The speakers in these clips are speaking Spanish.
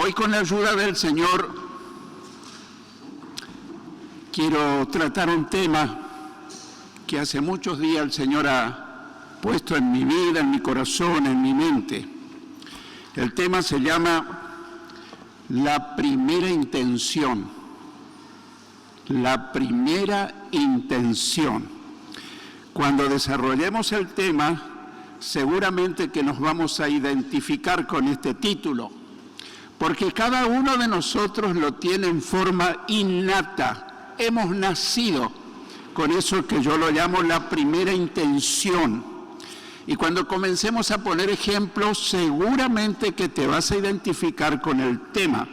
Hoy, con la ayuda del Señor, quiero tratar un tema que hace muchos días el Señor ha puesto en mi vida, en mi corazón, en mi mente. El tema se llama la primera intención. La primera intención. Cuando desarrollemos el tema, seguramente que nos vamos a identificar con este título, porque cada uno de nosotros lo tiene en forma innata. Hemos nacido con eso que yo lo llamo la primera intención. Y cuando comencemos a poner ejemplos, seguramente que te vas a identificar con el tema.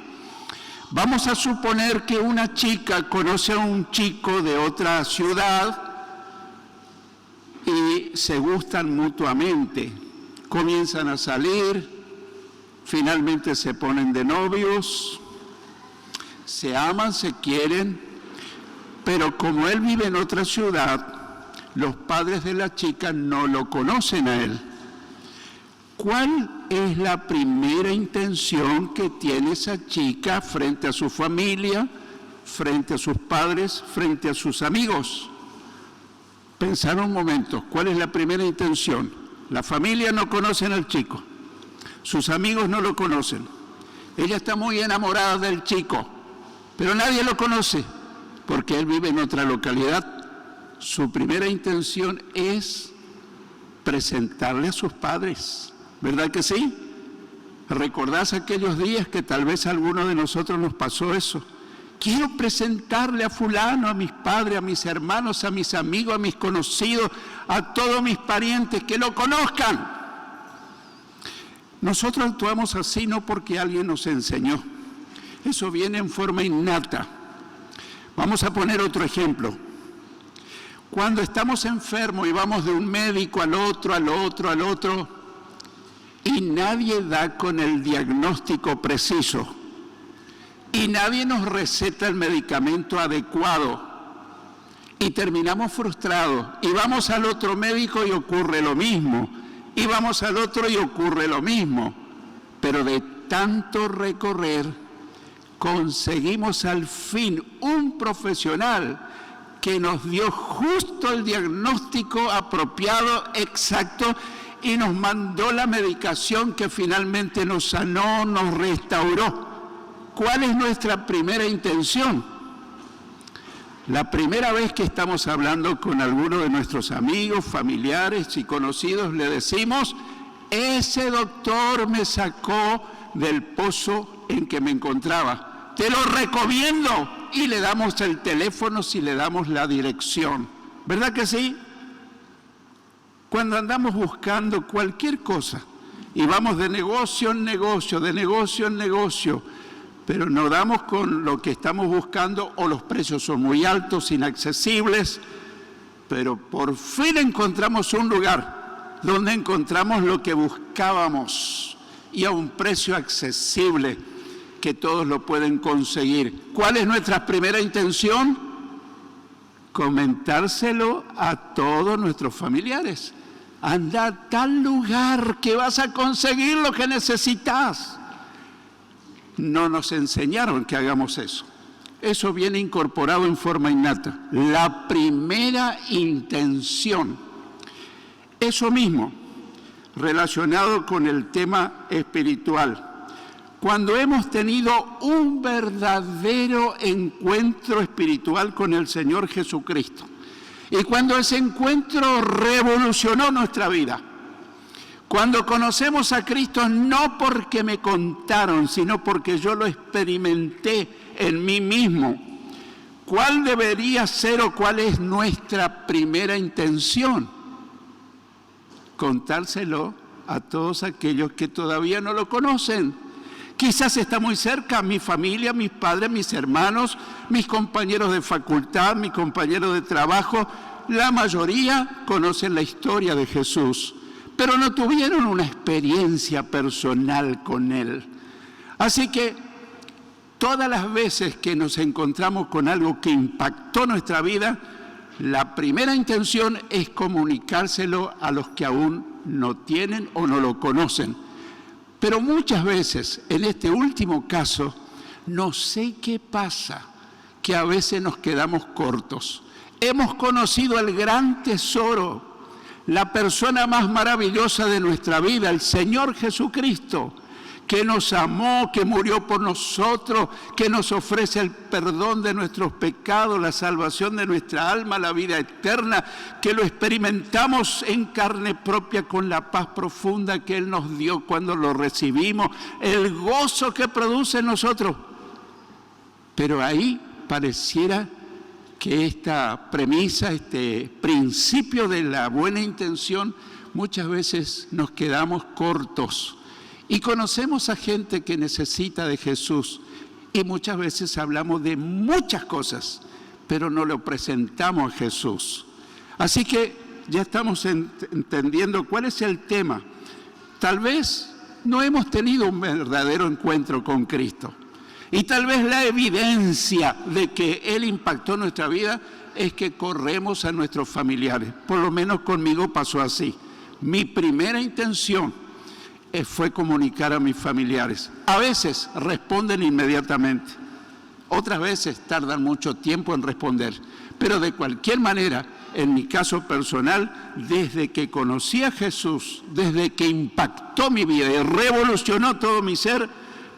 Vamos a suponer que una chica conoce a un chico de otra ciudad y se gustan mutuamente. Comienzan a salir, finalmente se ponen de novios, se aman, se quieren, pero como él vive en otra ciudad, los padres de la chica no lo conocen a él. ¿Cuál es la primera intención que tiene esa chica frente a su familia, frente a sus padres, frente a sus amigos? Pensar un momento, ¿cuál es la primera intención? La familia no conoce al chico, sus amigos no lo conocen. Ella está muy enamorada del chico, pero nadie lo conoce porque él vive en otra localidad. Su primera intención es presentarle a sus padres. ¿Verdad que sí? ¿Recordás aquellos días que tal vez a alguno de nosotros nos pasó eso? Quiero presentarle a fulano, a mis padres, a mis hermanos, a mis amigos, a mis conocidos, a todos mis parientes, que lo conozcan. Nosotros actuamos así no porque alguien nos enseñó. Eso viene en forma innata. Vamos a poner otro ejemplo. Cuando estamos enfermos y vamos de un médico al otro, y nadie da con el diagnóstico preciso, y nadie nos receta el medicamento adecuado, y terminamos frustrados, y vamos al otro médico y ocurre lo mismo, y vamos al otro y ocurre lo mismo, pero de tanto recorrer, conseguimos al fin un profesional que nos dio justo el diagnóstico apropiado, exacto, y nos mandó la medicación que finalmente nos sanó, nos restauró. ¿Cuál es nuestra primera intención? La primera vez que estamos hablando con alguno de nuestros amigos, familiares y conocidos, le decimos: ese doctor me sacó del pozo en que me encontraba, te lo recomiendo, y le damos el teléfono, si le damos la dirección. ¿Verdad que sí? Cuando andamos buscando cualquier cosa y vamos de negocio en negocio, pero no damos con lo que estamos buscando, o los precios son muy altos, inaccesibles, pero por fin encontramos un lugar donde encontramos lo que buscábamos y a un precio accesible que todos lo pueden conseguir. ¿Cuál es nuestra primera intención? Comentárselo a todos nuestros familiares. Anda a tal lugar que vas a conseguir lo que necesitas. No nos enseñaron que hagamos eso. Eso viene incorporado en forma innata. La primera intención. Eso mismo, relacionado con el tema espiritual. Cuando hemos tenido un verdadero encuentro espiritual con el Señor Jesucristo, y cuando ese encuentro revolucionó nuestra vida, cuando conocemos a Cristo no porque me contaron, sino porque yo lo experimenté en mí mismo, ¿cuál debería ser o cuál es nuestra primera intención? Contárselo a todos aquellos que todavía no lo conocen. Quizás está muy cerca, mi familia, mis padres, mis hermanos, mis compañeros de facultad, mis compañeros de trabajo. La mayoría conocen la historia de Jesús, pero no tuvieron una experiencia personal con Él. Así que todas las veces que nos encontramos con algo que impactó nuestra vida, la primera intención es comunicárselo a los que aún no tienen o no lo conocen. Pero muchas veces, en este último caso, no sé qué pasa, que a veces nos quedamos cortos. Hemos conocido el gran tesoro, la persona más maravillosa de nuestra vida, el Señor Jesucristo, que nos amó, que murió por nosotros, que nos ofrece el perdón de nuestros pecados, la salvación de nuestra alma, la vida eterna, que lo experimentamos en carne propia con la paz profunda que Él nos dio cuando lo recibimos, el gozo que produce en nosotros. Pero ahí pareciera que esta premisa, este principio de la buena intención, muchas veces nos quedamos cortos. Y conocemos a gente que necesita de Jesús y muchas veces hablamos de muchas cosas, pero no lo presentamos a Jesús. Así que ya estamos entendiendo cuál es el tema. Tal vez no hemos tenido un verdadero encuentro con Cristo. Y tal vez la evidencia de que Él impactó nuestra vida es que corremos a nuestros familiares. Por lo menos conmigo pasó así. Mi primera intención fue comunicar a mis familiares. A veces responden inmediatamente, otras veces tardan mucho tiempo en responder, pero de cualquier manera, en mi caso personal, desde que conocí a Jesús, desde que impactó mi vida y revolucionó todo mi ser,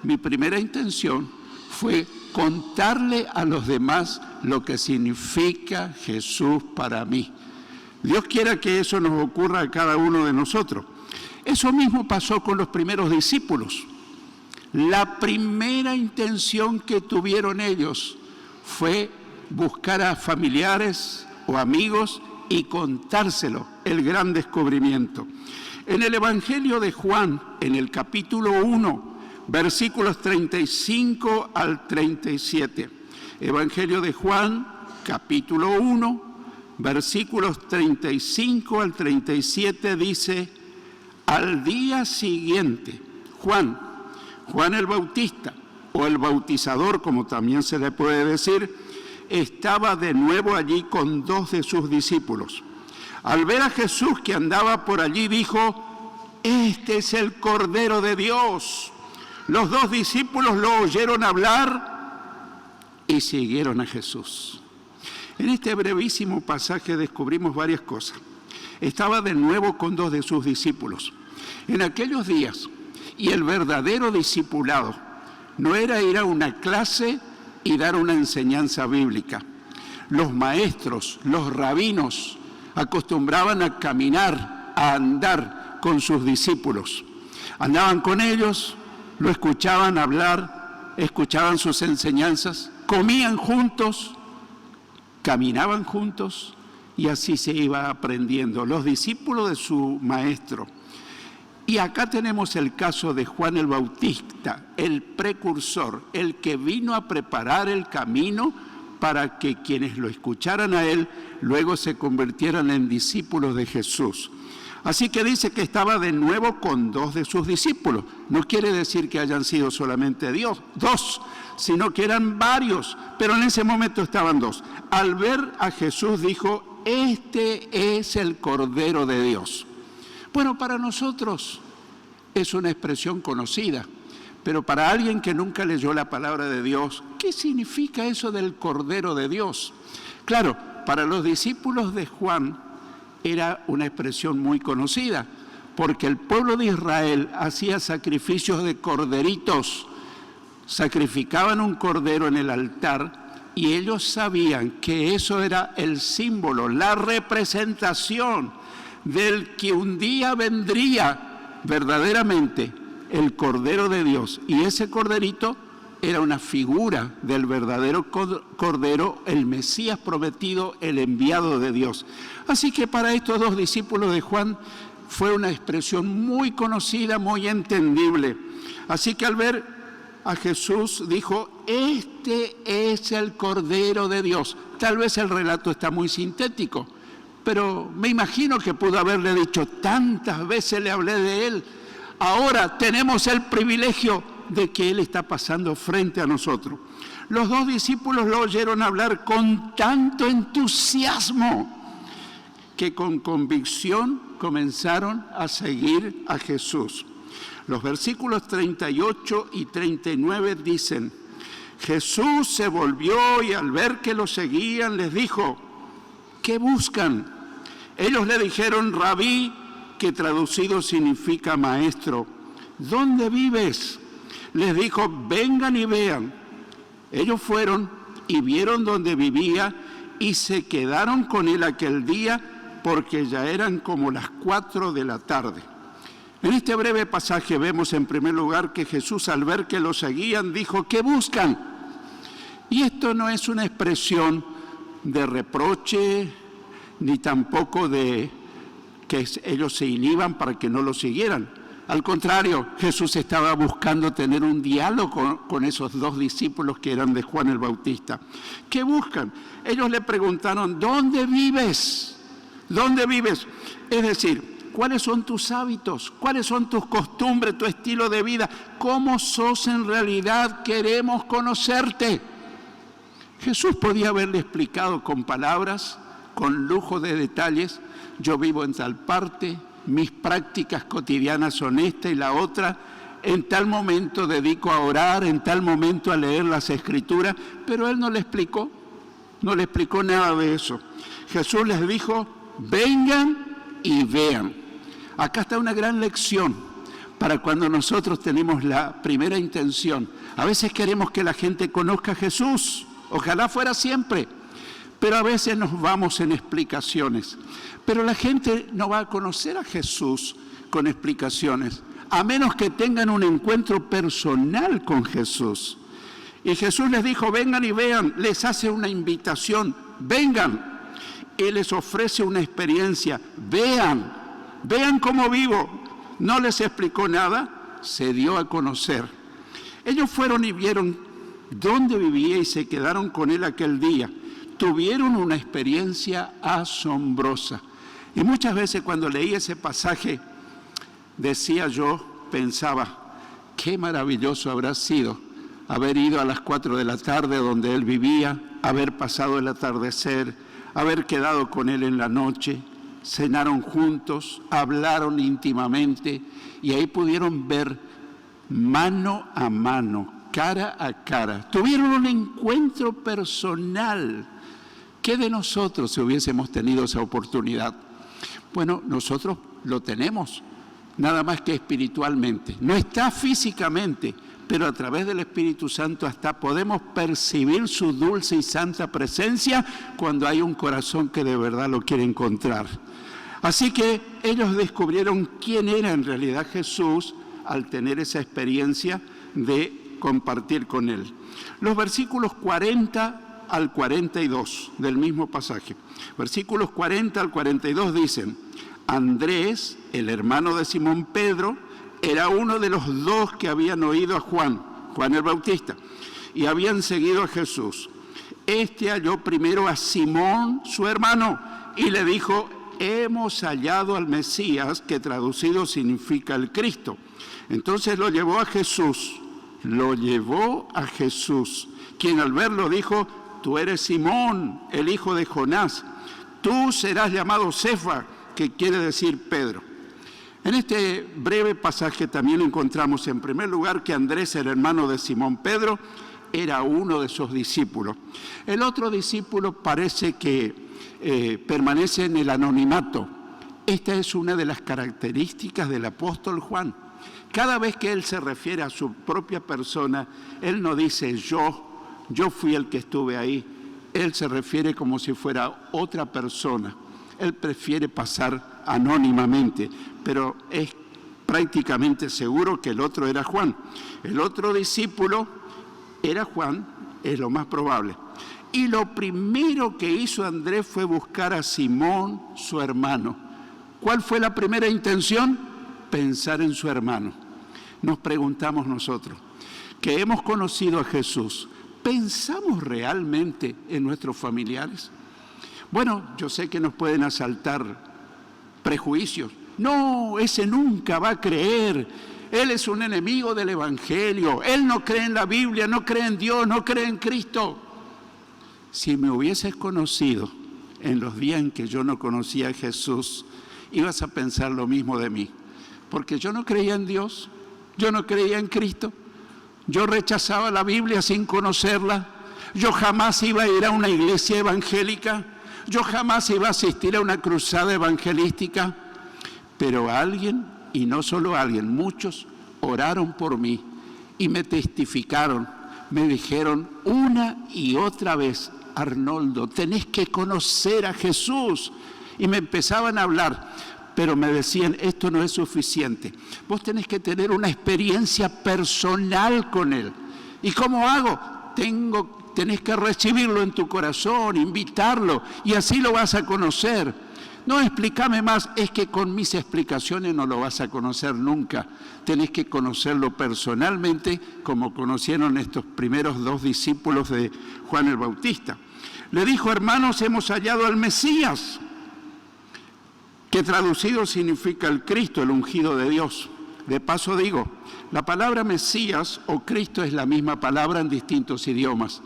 mi primera intención fue contarle a los demás lo que significa Jesús para mí. Dios quiera que eso nos ocurra a cada uno de nosotros. Eso mismo pasó con los primeros discípulos. La primera intención que tuvieron ellos fue buscar a familiares o amigos y contárselo, el gran descubrimiento. En el Evangelio de Juan, en el capítulo 1, versículos 35 al 37. Evangelio de Juan, capítulo 1, versículos 35 al 37 dice: al día siguiente, Juan el Bautista, o el bautizador, como también se le puede decir, estaba de nuevo allí con 2 de sus discípulos. Al ver a Jesús que andaba por allí, dijo: este es el Cordero de Dios. Los 2 discípulos lo oyeron hablar y siguieron a Jesús. En este brevísimo pasaje descubrimos varias cosas. Estaba de nuevo con 2 de sus discípulos. En aquellos días, y el verdadero discipulado no era ir a una clase y dar una enseñanza bíblica. Los maestros, los rabinos, acostumbraban a caminar, a andar con sus discípulos. Andaban con ellos, lo escuchaban hablar, escuchaban sus enseñanzas, comían juntos, caminaban juntos, y así se iba aprendiendo. Los discípulos de su maestro. Y acá tenemos el caso de Juan el Bautista, el precursor, el que vino a preparar el camino para que quienes lo escucharan a él luego se convirtieran en discípulos de Jesús. Así que dice que estaba de nuevo con 2 de sus discípulos. No quiere decir que hayan sido solamente 2, sino que eran varios, pero en ese momento estaban 2. Al ver a Jesús dijo: este es el Cordero de Dios. Bueno, para nosotros es una expresión conocida, pero para alguien que nunca leyó la palabra de Dios, ¿qué significa eso del Cordero de Dios? Claro, para los discípulos de Juan era una expresión muy conocida, porque el pueblo de Israel hacía sacrificios de corderitos, sacrificaban un cordero en el altar y ellos sabían que eso era el símbolo, la representación del que un día vendría verdaderamente el Cordero de Dios. Y ese corderito era una figura del verdadero Cordero, el Mesías prometido, el enviado de Dios. Así que para estos 2 discípulos de Juan fue una expresión muy conocida, muy entendible. Así que al ver a Jesús dijo: este es el Cordero de Dios. Tal vez el relato está muy sintético, pero me imagino que pudo haberle dicho: tantas veces le hablé de él, ahora tenemos el privilegio de que él está pasando frente a nosotros. Los 2 discípulos lo oyeron hablar con tanto entusiasmo que con convicción comenzaron a seguir a Jesús. Los versículos 38 y 39 dicen: Jesús se volvió y al ver que lo seguían les dijo: ¿qué buscan? Ellos le dijeron: Rabí, que traducido significa maestro, ¿dónde vives? Les dijo: vengan y vean. Ellos fueron y vieron dónde vivía y se quedaron con él aquel día, porque ya eran como las 4 de la tarde. En este breve pasaje vemos en primer lugar que Jesús, al ver que lo seguían, dijo: ¿qué buscan? Y esto no es una expresión de reproche, ni tampoco de que ellos se inhiban para que no lo siguieran. Al contrario, Jesús estaba buscando tener un diálogo con esos 2 discípulos que eran de Juan el Bautista. ¿Qué buscan? Ellos le preguntaron: ¿dónde vives? ¿Dónde vives? Es decir, ¿cuáles son tus hábitos? ¿Cuáles son tus costumbres, tu estilo de vida? ¿Cómo sos en realidad? Queremos conocerte. Jesús podía haberle explicado con palabras, con lujo de detalles: yo vivo en tal parte, mis prácticas cotidianas son esta y la otra, en tal momento dedico a orar, en tal momento a leer las Escrituras, pero Él no le explicó nada de eso. Jesús les dijo: vengan y vean. Acá está una gran lección para cuando nosotros tenemos la primera intención. A veces queremos que la gente conozca a Jesús, ojalá fuera siempre, pero a veces nos vamos en explicaciones. Pero la gente no va a conocer a Jesús con explicaciones, a menos que tengan un encuentro personal con Jesús. Y Jesús les dijo: vengan y vean, les hace una invitación: vengan. Él les ofrece una experiencia: vean cómo vivo. No les explicó nada, se dio a conocer. Ellos fueron y vieron dónde vivía y se quedaron con él aquel día. Tuvieron una experiencia asombrosa. Y muchas veces cuando leí ese pasaje, pensaba, qué maravilloso habrá sido haber ido a las 4 de la tarde donde él vivía, haber pasado el atardecer, haber quedado con él en la noche, cenaron juntos, hablaron íntimamente y ahí pudieron ver mano a mano, cara a cara. Tuvieron un encuentro personal. ¿Qué de nosotros si hubiésemos tenido esa oportunidad? Bueno, nosotros lo tenemos, nada más que espiritualmente. No está físicamente, pero a través del Espíritu Santo hasta podemos percibir su dulce y santa presencia cuando hay un corazón que de verdad lo quiere encontrar. Así que ellos descubrieron quién era en realidad Jesús al tener esa experiencia de compartir con él. Los versículos 40 al 42 del mismo pasaje. Versículos 40 al 42 dicen: Andrés, el hermano de Simón Pedro, era uno de los 2 que habían oído a Juan el Bautista, y habían seguido a Jesús. Este halló primero a Simón, su hermano, y le dijo: hemos hallado al Mesías, que traducido significa el Cristo. Entonces lo llevó a Jesús, quien al verlo dijo: tú eres Simón, el hijo de Jonás, tú serás llamado Cefa, que quiere decir Pedro. En este breve pasaje también encontramos en primer lugar que Andrés, el hermano de Simón Pedro, era uno de sus discípulos. El otro discípulo parece que permanece en el anonimato. Esta es una de las características del apóstol Juan. Cada vez que él se refiere a su propia persona, él no dice yo fui el que estuve ahí. Él se refiere como si fuera otra persona. Él prefiere pasar anónimamente, pero es prácticamente seguro que el otro era Juan. El otro discípulo era Juan, es lo más probable. Y lo primero que hizo Andrés fue buscar a Simón, su hermano. ¿Cuál fue la primera intención? Pensar en su hermano. Nos preguntamos nosotros, que hemos conocido a Jesús, ¿pensamos realmente en nuestros familiares? Bueno, yo sé que nos pueden asaltar prejuicios. No, ese nunca va a creer. Él es un enemigo del Evangelio. Él no cree en la Biblia, no cree en Dios, no cree en Cristo. Si me hubieses conocido en los días en que yo no conocía a Jesús, ibas a pensar lo mismo de mí. Porque yo no creía en Dios, Yo no creía en Cristo. Yo rechazaba la Biblia sin conocerla. Yo jamás iba a ir a una iglesia evangélica. Yo jamás iba a asistir a una cruzada evangelística. Pero alguien, y no solo alguien, muchos oraron por mí y me testificaron. Me dijeron una y otra vez: Arnoldo, tenés que conocer a Jesús. Y me empezaban a hablar, pero me decían: esto no es suficiente. Vos tenés que tener una experiencia personal con Él. ¿Y cómo hago? Tenés que recibirlo en tu corazón, invitarlo, y así lo vas a conocer. No, explícame más, es que con mis explicaciones no lo vas a conocer nunca. Tenés que conocerlo personalmente, como conocieron estos primeros 2 discípulos de Juan el Bautista. Le dijo: hermanos, hemos hallado al Mesías, que traducido significa el Cristo, el ungido de Dios. De paso digo, la palabra Mesías o Cristo es la misma palabra en distintos idiomas.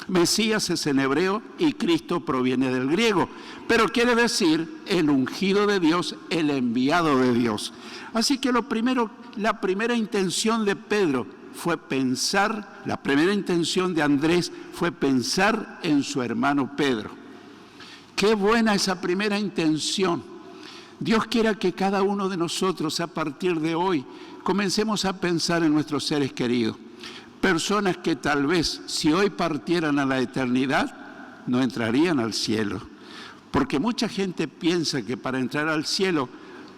Mesías es en hebreo y Cristo proviene del griego, pero quiere decir el ungido de Dios, el enviado de Dios. Así que la primera intención de Pedro fue pensar, la primera intención de Andrés fue pensar en su hermano Pedro. Qué buena esa primera intención. Dios quiera que cada uno de nosotros a partir de hoy comencemos a pensar en nuestros seres queridos. Personas que tal vez si hoy partieran a la eternidad no entrarían al cielo. Porque mucha gente piensa que para entrar al cielo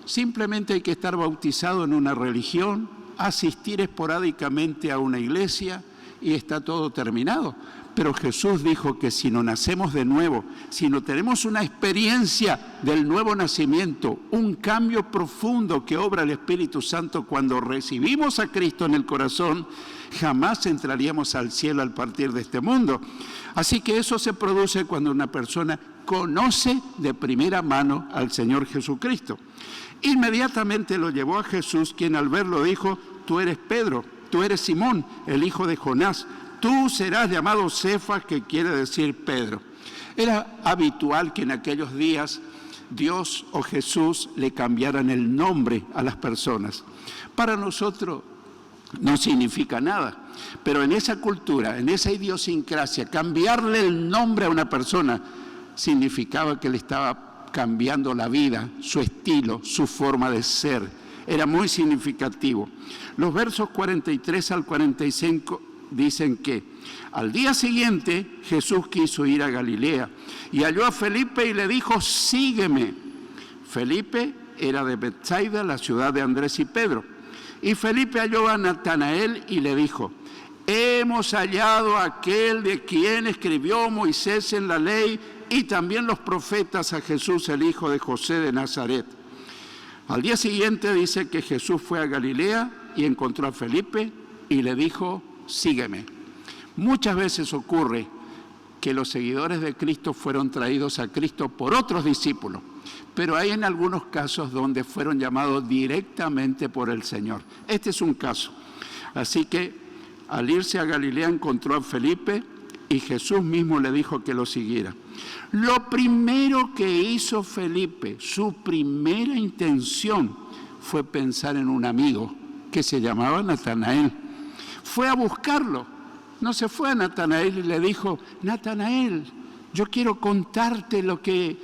simplemente hay que estar bautizado en una religión, asistir esporádicamente a una iglesia y está todo terminado. Pero Jesús dijo que si no nacemos de nuevo, si no tenemos una experiencia del nuevo nacimiento, un cambio profundo que obra el Espíritu Santo cuando recibimos a Cristo en el corazón, jamás entraríamos al cielo al partir de este mundo. Así que eso se produce cuando una persona conoce de primera mano al Señor Jesucristo. Inmediatamente lo llevó a Jesús, quien al verlo dijo: tú eres Pedro, tú eres Simón, el hijo de Jonás. Tú serás llamado Cefas, que quiere decir Pedro. Era habitual que en aquellos días Dios o Jesús le cambiaran el nombre a las personas. Para nosotros no significa nada, pero en esa cultura, en esa idiosincrasia, cambiarle el nombre a una persona significaba que le estaba cambiando la vida, su estilo, su forma de ser. Era muy significativo. Los versos 43 al 45 dicen que al día siguiente Jesús quiso ir a Galilea y halló a Felipe y le dijo: sígueme. Felipe era de Betsaida, la ciudad de Andrés y Pedro. Y Felipe halló a Natanael y le dijo: hemos hallado a aquel de quien escribió Moisés en la ley y también los profetas, a Jesús, el hijo de José de Nazaret. Al día siguiente dice que Jesús fue a Galilea y encontró a Felipe y le dijo: sígueme. Muchas veces ocurre que los seguidores de Cristo fueron traídos a Cristo por otros discípulos, pero hay en algunos casos donde fueron llamados directamente por el Señor. Este es un caso. Así que al irse a Galilea encontró a Felipe y Jesús mismo le dijo que lo siguiera. Lo primero que hizo Felipe, su primera intención, fue pensar en un amigo que se llamaba Natanael. Fue a buscarlo. No se fue a Natanael y le dijo: Natanael, yo quiero contarte lo que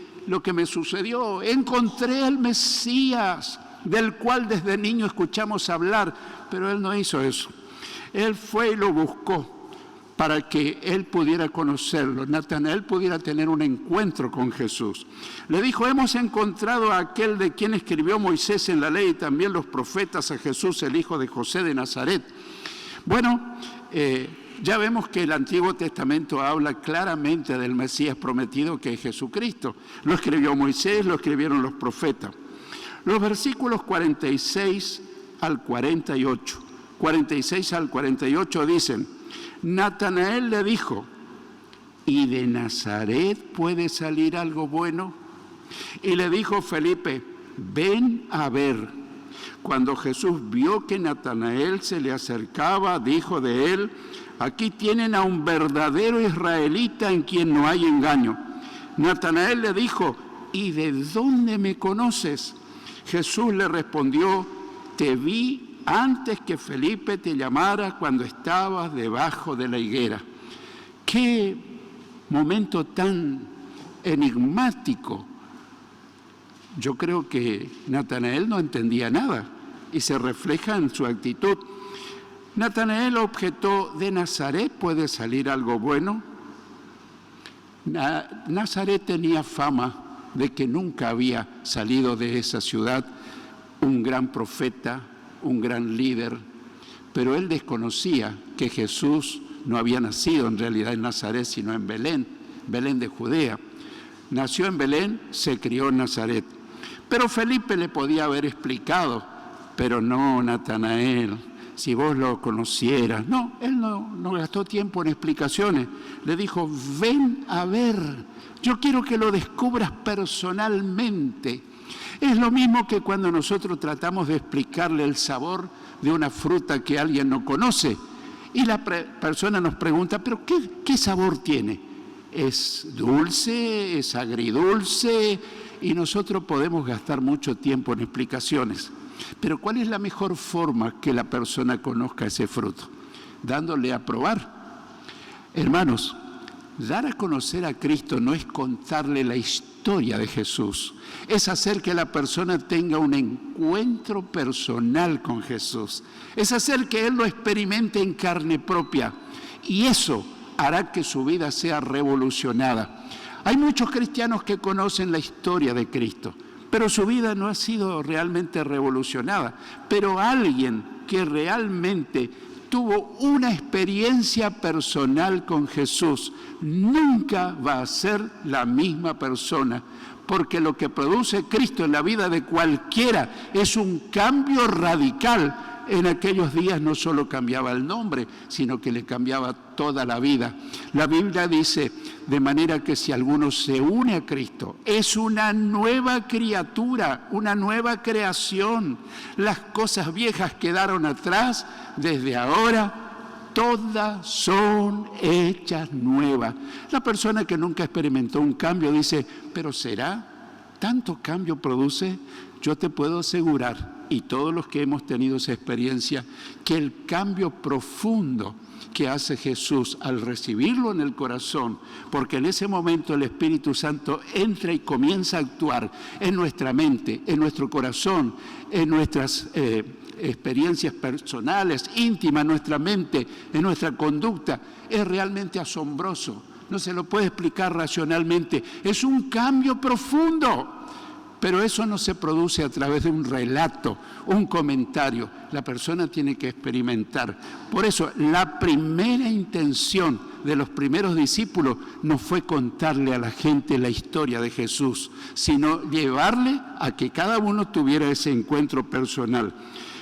me sucedió. Encontré al Mesías, del cual desde niño escuchamos hablar. Pero él no hizo eso. Él fue y lo buscó para que él pudiera conocerlo. Natanael pudiera tener un encuentro con Jesús. Le dijo: hemos encontrado a aquel de quien escribió Moisés en la ley y también los profetas, a Jesús, el hijo de José de Nazaret. Bueno, ya vemos que el Antiguo Testamento habla claramente del Mesías prometido, que es Jesucristo. Lo escribió Moisés, lo escribieron los profetas. Los versículos 46 al 48 dicen: Natanael le dijo: ¿y de Nazaret puede salir algo bueno? Y le dijo Felipe: ven a ver. Cuando Jesús vio que Natanael se le acercaba, dijo de él: aquí tienen a un verdadero israelita en quien no hay engaño. Natanael le dijo: ¿y de dónde me conoces? Jesús le respondió: te vi antes que Felipe te llamara cuando estabas debajo de la higuera. Qué momento tan enigmático. Yo creo que Natanael no entendía nada y se refleja en su actitud. Natanael objetó: ¿de Nazaret puede salir algo bueno? Nazaret tenía fama de que nunca había salido de esa ciudad un gran profeta, un gran líder, pero él desconocía que Jesús no había nacido en realidad en Nazaret, sino en Belén, Belén de Judea. Nació en Belén, se crió en Nazaret. Pero Felipe le podía haber explicado, pero no, Natanael, si vos lo conocieras. No, él no gastó tiempo en explicaciones. Le dijo: ven a ver, yo quiero que lo descubras personalmente. Es lo mismo que cuando nosotros tratamos de explicarle el sabor de una fruta que alguien no conoce. Y la persona nos pregunta: ¿pero qué sabor tiene? ¿Es dulce? ¿Es agridulce? Y nosotros podemos gastar mucho tiempo en explicaciones. Pero ¿cuál es la mejor forma que la persona conozca ese fruto? Dándole a probar. Hermanos, dar a conocer a Cristo no es contarle la historia de Jesús, es hacer que la persona tenga un encuentro personal con Jesús, es hacer que Él lo experimente en carne propia, y eso hará que su vida sea revolucionada. Hay muchos cristianos que conocen la historia de Cristo, pero su vida no ha sido realmente revolucionada. Pero alguien que realmente tuvo una experiencia personal con Jesús nunca va a ser la misma persona, porque lo que produce Cristo en la vida de cualquiera es un cambio radical. En aquellos días no solo cambiaba el nombre, sino que le cambiaba toda la vida. La Biblia dice: de manera que si alguno se une a Cristo, es una nueva criatura, una nueva creación. Las cosas viejas quedaron atrás, desde ahora todas son hechas nuevas. La persona que nunca experimentó un cambio dice: ¿pero será? ¿Tanto cambio produce? Yo te puedo asegurar, y todos los que hemos tenido esa experiencia, que el cambio profundo que hace Jesús al recibirlo en el corazón, porque en ese momento el Espíritu Santo entra y comienza a actuar en nuestra mente, en nuestro corazón, en nuestras experiencias personales, íntimas, en nuestra mente, en nuestra conducta, es realmente asombroso. No se lo puede explicar racionalmente. Es un cambio profundo. Pero eso no se produce a través de un relato, un comentario. La persona tiene que experimentar. Por eso, la primera intención de los primeros discípulos no fue contarle a la gente la historia de Jesús, sino llevarle a que cada uno tuviera ese encuentro personal.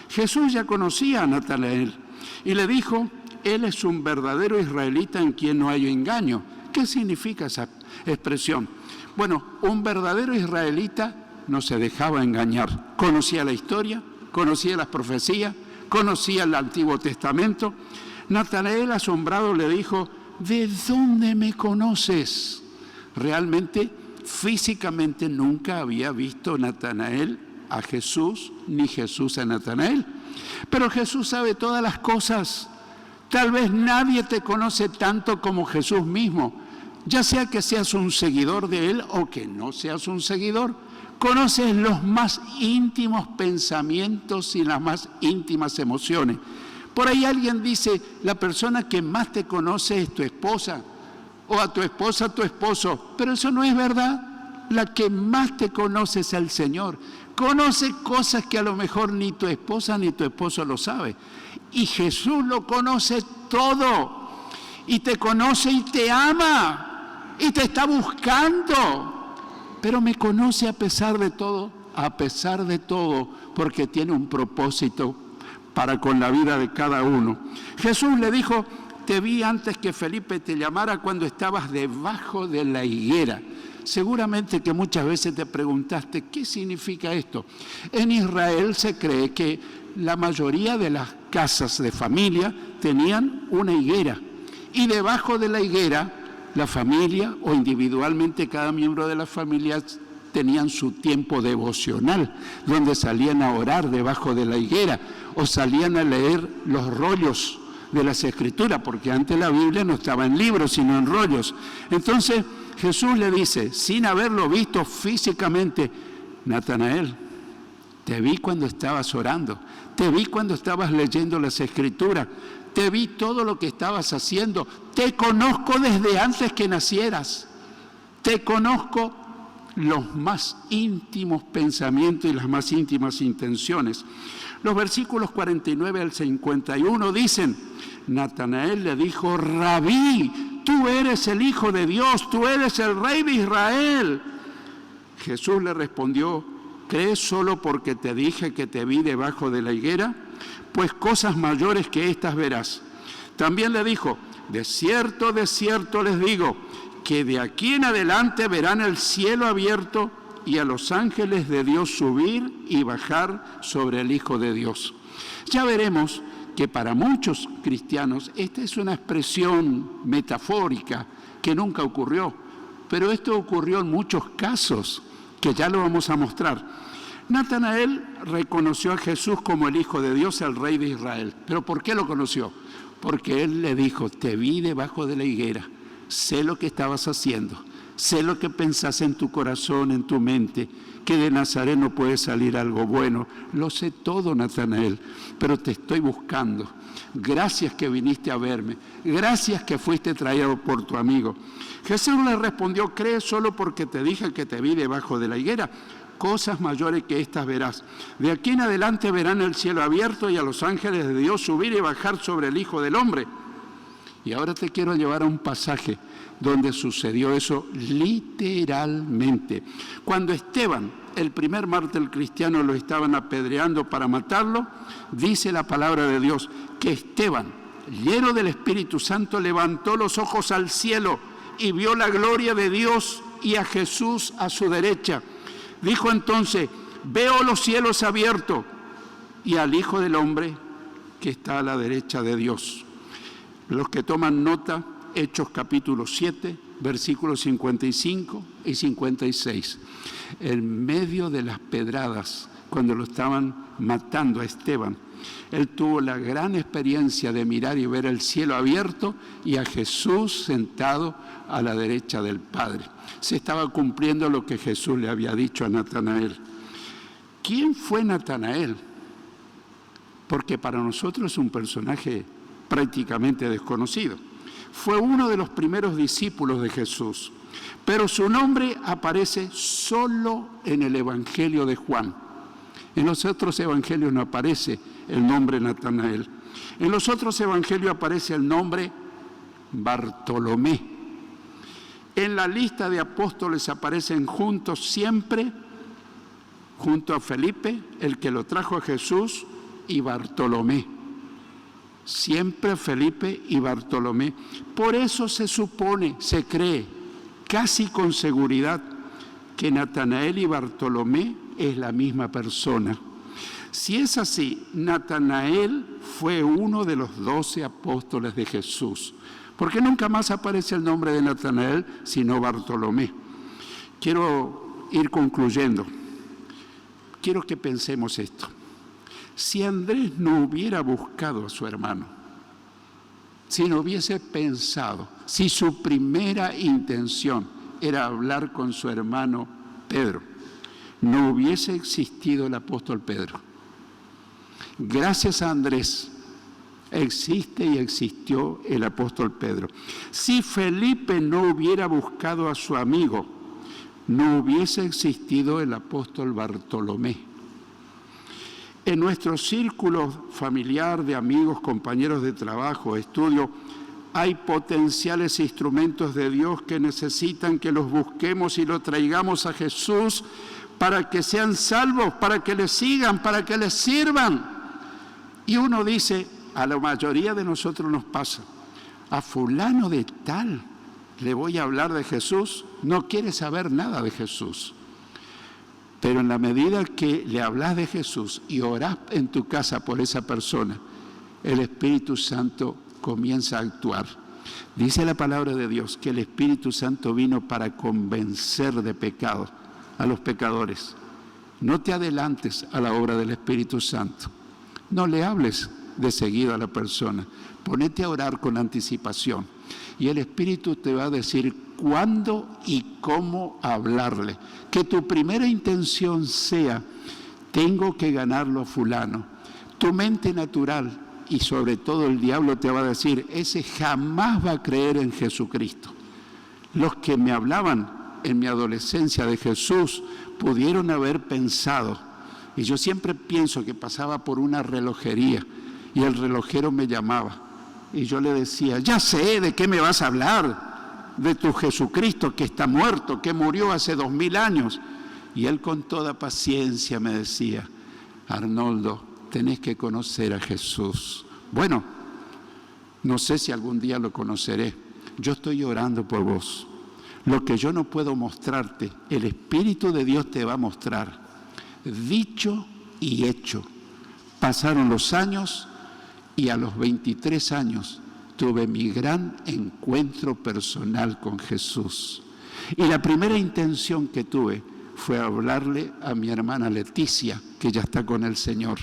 Jesús ya conocía a Natanael y le dijo: él es un verdadero israelita en quien no hay engaño. ¿Qué significa esa expresión? Bueno, un verdadero israelita no se dejaba engañar. Conocía la historia, conocía las profecías, conocía el Antiguo Testamento. Natanael, asombrado, le dijo: ¿de dónde me conoces? Realmente, físicamente nunca había visto Natanael a Jesús, ni Jesús a Natanael. Pero Jesús sabe todas las cosas. Tal vez nadie te conoce tanto como Jesús mismo, ya sea que seas un seguidor de Él o que no seas un seguidor. Conoces los más íntimos pensamientos y las más íntimas emociones. Por ahí alguien dice: la persona que más te conoce es tu esposa, o a tu esposa tu esposo, pero eso no es verdad. La que más te conoce es el Señor. Conoce cosas que a lo mejor ni tu esposa ni tu esposo lo sabe. Y Jesús lo conoce todo. Y te conoce y te ama. Y te está buscando. Pero me conoce a pesar de todo, porque tiene un propósito para con la vida de cada uno. Jesús le dijo: te vi antes que Felipe te llamara cuando estabas debajo de la higuera. Seguramente que muchas veces te preguntaste: ¿qué significa esto? En Israel se cree que la mayoría de las casas de familia tenían una higuera, y debajo de la higuera la familia o individualmente cada miembro de la familia tenían su tiempo devocional, donde salían a orar debajo de la higuera o salían a leer los rollos de las Escrituras, porque antes la Biblia no estaba en libros, sino en rollos. Entonces Jesús le dice, sin haberlo visto físicamente, Natanael, te vi cuando estabas orando, te vi cuando estabas leyendo las Escrituras, te vi todo lo que estabas haciendo, te conozco desde antes que nacieras, te conozco los más íntimos pensamientos y las más íntimas intenciones. Los versículos 49 al 51 dicen, Natanael le dijo, Rabí, tú eres el Hijo de Dios, tú eres el Rey de Israel. Jesús le respondió, ¿crees solo porque te dije que te vi debajo de la higuera? Pues cosas mayores que estas verás. También le dijo, de cierto les digo, que de aquí en adelante verán el cielo abierto y a los ángeles de Dios subir y bajar sobre el Hijo de Dios. Ya veremos que para muchos cristianos esta es una expresión metafórica que nunca ocurrió, pero esto ocurrió en muchos casos, que ya lo vamos a mostrar. Natanael reconoció a Jesús como el Hijo de Dios, el Rey de Israel. ¿Pero por qué lo conoció? Porque él le dijo, te vi debajo de la higuera, sé lo que estabas haciendo, sé lo que pensás en tu corazón, en tu mente, que de Nazaret no puede salir algo bueno. Lo sé todo, Natanael, pero te estoy buscando. Gracias que viniste a verme, gracias que fuiste traído por tu amigo. Jesús le respondió, ¿crees solo porque te dije que te vi debajo de la higuera? Cosas mayores que estas verás. De aquí en adelante verán el cielo abierto y a los ángeles de Dios subir y bajar sobre el Hijo del Hombre. Y ahora te quiero llevar a un pasaje donde sucedió eso literalmente. Cuando Esteban, el primer mártir cristiano, lo estaban apedreando para matarlo, dice la palabra de Dios que Esteban, lleno del Espíritu Santo, levantó los ojos al cielo y vio la gloria de Dios y a Jesús a su derecha. Dijo entonces, veo los cielos abiertos y al Hijo del Hombre que está a la derecha de Dios. Los que toman nota, Hechos capítulo 7, versículos 55 y 56. En medio de las pedradas, cuando lo estaban matando a Esteban, él tuvo la gran experiencia de mirar y ver el cielo abierto y a Jesús sentado a la derecha del Padre. Se estaba cumpliendo lo que Jesús le había dicho a Natanael. ¿Quién fue Natanael? Porque para nosotros es un personaje prácticamente desconocido. Fue uno de los primeros discípulos de Jesús, pero su nombre aparece solo en el Evangelio de Juan. En los otros evangelios no aparece el nombre Natanael. En los otros evangelios aparece el nombre Bartolomé. En la lista de apóstoles aparecen juntos siempre, junto a Felipe, el que lo trajo a Jesús, y Bartolomé. Siempre Felipe y Bartolomé. Por eso se supone, se cree, casi con seguridad, que Natanael y Bartolomé es la misma persona. Si es así, Natanael fue uno de los 12 apóstoles de Jesús, porque nunca más aparece el nombre de Natanael, sino Bartolomé. Quiero ir concluyendo. Quiero que pensemos esto. Si Andrés no hubiera buscado a su hermano, si no hubiese pensado, si su primera intención era hablar con su hermano Pedro, no hubiese existido el apóstol Pedro. Gracias a Andrés existe y existió el apóstol Pedro. Si Felipe no hubiera buscado a su amigo, no hubiese existido el apóstol Bartolomé. En nuestro círculo familiar de amigos, compañeros de trabajo, estudio, hay potenciales instrumentos de Dios que necesitan que los busquemos y los traigamos a Jesús para que sean salvos, para que les sigan, para que les sirvan. Y uno dice, a la mayoría de nosotros nos pasa, a fulano de tal le voy a hablar de Jesús, no quiere saber nada de Jesús. Pero en la medida que le hablas de Jesús y orás en tu casa por esa persona, el Espíritu Santo comienza a actuar. Dice la palabra de Dios que el Espíritu Santo vino para convencer de pecado, a los pecadores. No te adelantes a la obra del Espíritu Santo. No le hables de seguido a la persona. Ponete a orar con anticipación. Y el Espíritu te va a decir cuándo y cómo hablarle. Que tu primera intención sea, tengo que ganarlo a fulano. Tu mente natural y sobre todo el diablo te va a decir, ese jamás va a creer en Jesucristo. Los que me hablaban en mi adolescencia de Jesús pudieron haber pensado, y yo siempre pienso que pasaba por una relojería y el relojero me llamaba y yo le decía, ya sé de qué me vas a hablar, de tu Jesucristo que está muerto, que murió hace 2000 años. Y él con toda paciencia me decía, Arnoldo, tenés que conocer a Jesús. Bueno, no sé si algún día lo conoceré. Yo estoy orando por vos. Lo que yo no puedo mostrarte, el Espíritu de Dios te va a mostrar. Dicho y hecho. Pasaron los años y a los 23 años tuve mi gran encuentro personal con Jesús. Y la primera intención que tuve fue hablarle a mi hermana Leticia, que ya está con el Señor.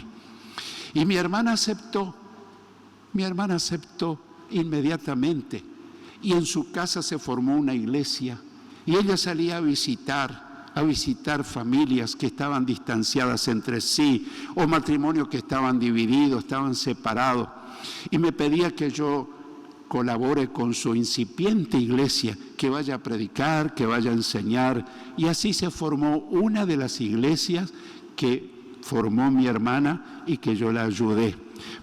Y mi hermana aceptó inmediatamente. Y en su casa se formó una iglesia. Y ella salía a visitar familias que estaban distanciadas entre sí, o matrimonios que estaban divididos, estaban separados. Y me pedía que yo colabore con su incipiente iglesia, que vaya a predicar, que vaya a enseñar. Y así se formó una de las iglesias que formó mi hermana y que yo la ayudé.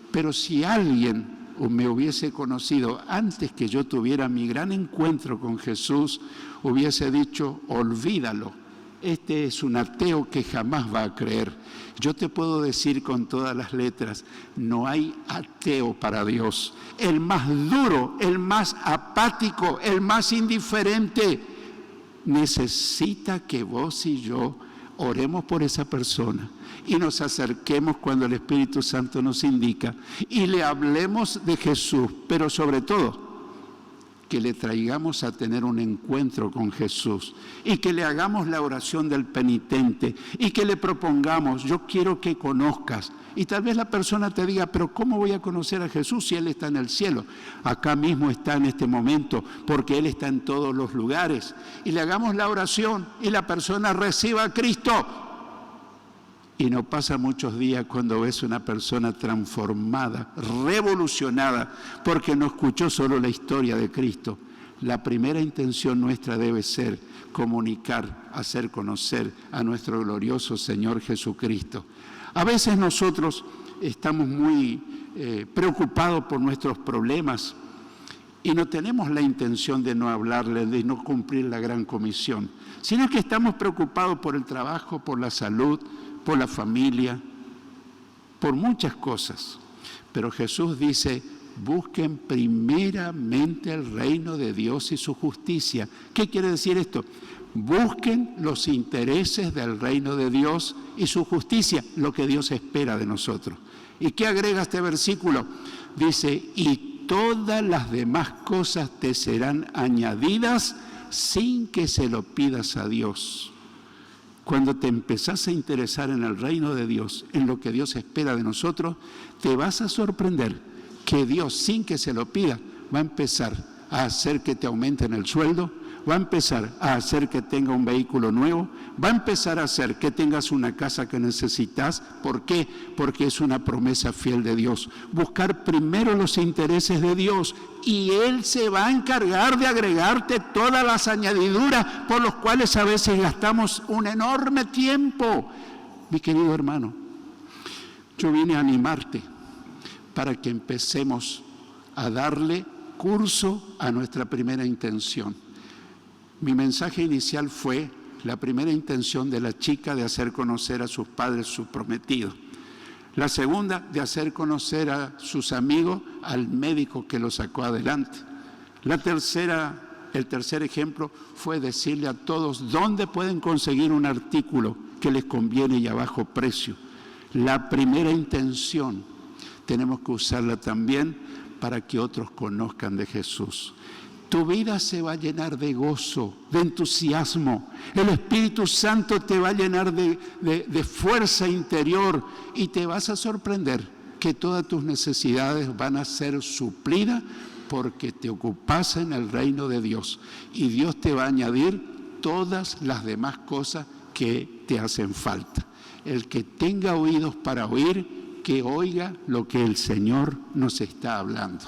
Pero si alguien me hubiese conocido antes que yo tuviera mi gran encuentro con Jesús, hubiese dicho, olvídalo, este es un ateo que jamás va a creer. Yo te puedo decir con todas las letras, no hay ateo para Dios. El más duro, el más apático, el más indiferente, necesita que vos y yo oremos por esa persona y nos acerquemos cuando el Espíritu Santo nos indica y le hablemos de Jesús, pero sobre todo que le traigamos a tener un encuentro con Jesús y que le hagamos la oración del penitente y que le propongamos, yo quiero que conozcas. Y tal vez la persona te diga, pero ¿cómo voy a conocer a Jesús si Él está en el cielo? Acá mismo está en este momento, porque Él está en todos los lugares. Y le hagamos la oración y la persona reciba a Cristo. Y no pasa muchos días cuando ves una persona transformada, revolucionada, porque no escuchó solo la historia de Cristo. La primera intención nuestra debe ser comunicar, hacer conocer a nuestro glorioso Señor Jesucristo. A veces nosotros estamos muy preocupados por nuestros problemas y no tenemos la intención de no hablarle, de no cumplir la gran comisión, sino que estamos preocupados por el trabajo, por la salud, por la familia, por muchas cosas. Pero Jesús dice, busquen primeramente el reino de Dios y su justicia. ¿Qué quiere decir esto? Busquen los intereses del reino de Dios y su justicia, lo que Dios espera de nosotros. ¿Y qué agrega este versículo? Dice, y todas las demás cosas te serán añadidas sin que se lo pidas a Dios. Cuando te empezás a interesar en el reino de Dios, en lo que Dios espera de nosotros, te vas a sorprender que Dios, sin que se lo pida, va a empezar a hacer que te aumenten el sueldo, va a empezar a hacer que tenga un vehículo nuevo, va a empezar a hacer que tengas una casa que necesitas. ¿Por qué? Porque es una promesa fiel de Dios. Buscar primero los intereses de Dios y Él se va a encargar de agregarte todas las añadiduras por las cuales a veces gastamos un enorme tiempo. Mi querido hermano, yo vine a animarte para que empecemos a darle curso a nuestra primera intención. Mi mensaje inicial fue la primera intención de la chica de hacer conocer a sus padres su prometido. La segunda, de hacer conocer a sus amigos al médico que lo sacó adelante. El tercer ejemplo fue decirle a todos dónde pueden conseguir un artículo que les conviene y a bajo precio. La primera intención tenemos que usarla también para que otros conozcan de Jesús. Tu vida se va a llenar de gozo, de entusiasmo. El Espíritu Santo te va a llenar de fuerza interior y te vas a sorprender que todas tus necesidades van a ser suplidas porque te ocupas en el reino de Dios. Y Dios te va a añadir todas las demás cosas que te hacen falta. El que tenga oídos para oír, que oiga lo que el Señor nos está hablando.